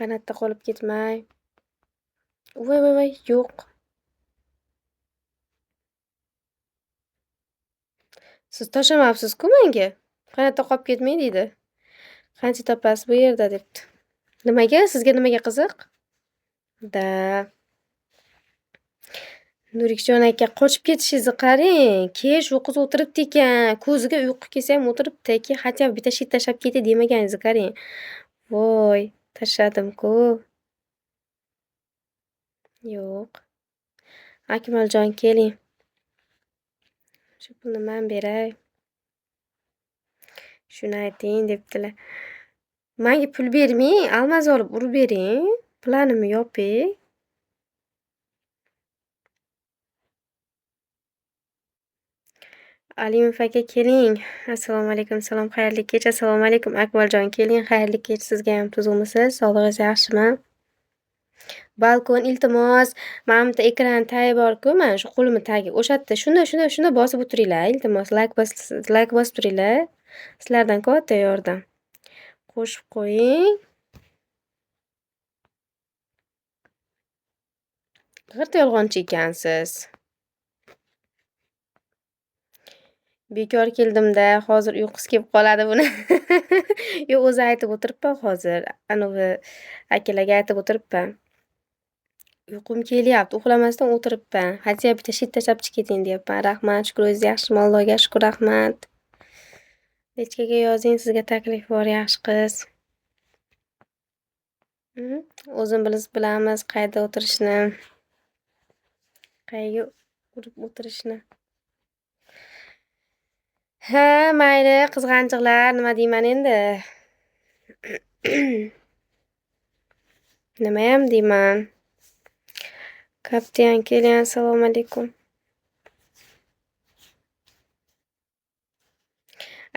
Qanotda qolib ketmay. Voy, yo'q. Siz tashlamabsiz-ku menga. Qanotda qolib ketmay deydi. Qancha topasiz bu yerda debdi. Nimaga? Sizga nimaga qiziq? Da. Nurikjon aka qochib ketishingizni qarang. Keyin shu qiz o'tiribdi ekan. Ko'ziga uyqu kelsa ham o'tiribdi. Keyin hatto bitta shit tashlab ketdi demagingizni qarang. Voy, tashladim-ku. Yo'q. Akmaljon keling. Shu pulni men beray. Shuni ayting debdilar. Menga pul bermang, almaz olib urib bering. Planimni yoping. Alimov aka keling. Assalomu alaykum. Salom, xayrli kech. Assalomu alaykum Akmaljon keling. Xayrli kech. Sizga ham tuzukmisiz? Sog'lig'ingiz yaxshimi? Balkon iltimos. Mana bitta ekran tagi bor-ku, mana shu qo'limni tagi. O'sha yerda shunda bosib o'tiringlar, iltimos. Like bosib turinglar. Sizlardan katta yordam. Qo'shib qo'ying. G'irta yolg'onchi ekansiz. Bekor keldim-da, hozir uyqusi kelib qoladi buni. Yo'q, o'zi aytib o'tiribman hozir. Anovi akalarga aytib o'tiribman. Uyqum kelyapti, uxlamasdan o'tiribman. Hatto bitta shit tashlab chiqib keting deyapman. Rahmat, shukur, o'zingiz yaxshimi? Allohga shukur, rahmat. Nechkaga yozing, sizga taklif bor, yaxshi qiz. Bilamiz qayerda o'tirishni. Qayerga urib o'tirishni. Ha, mayli, qizg'anchiqlar, nima deyman endi? Nimayam deyman? Kapten keling, assalomu alaykum.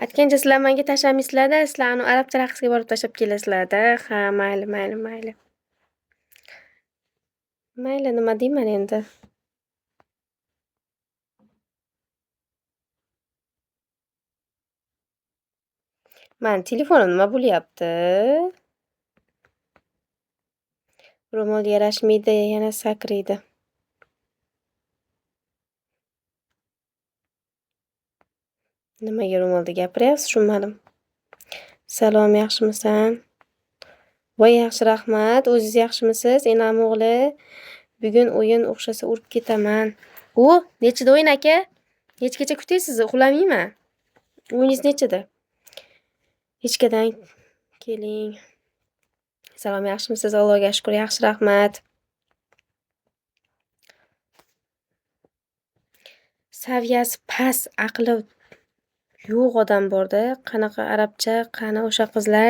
Aytgancha sizlar menga tashlamaysizlar-da, sizlar anu arabcha raqsga borib tashlab kelasizlar-da. Ha, mayli. Mayli, nima deyman endi? Mani telefonim nima bo'lyapti? Ro'mol yarashmaydi, yana sakraydi. Nimaga ro'molda gapiryapsiz, tushunmadim. Salom, yaxshimisan? Voy, yaxshi, rahmat. O'zingiz yaxshimisiz? Enam o'g'li. Bugun o'yin o'xshasa urib ketaman. O, nechida o'yin aka? Nechgacha kutaysiz? Uxlamayman. O'yingiz nechida? Hechkadan keling. Salom, yaxshimisiz? Allohga shukur, yaxshi, rahmat. Saviyasi past, aqli yo'q odam borda. Qanaqa arabcha, qani o'sha qizlar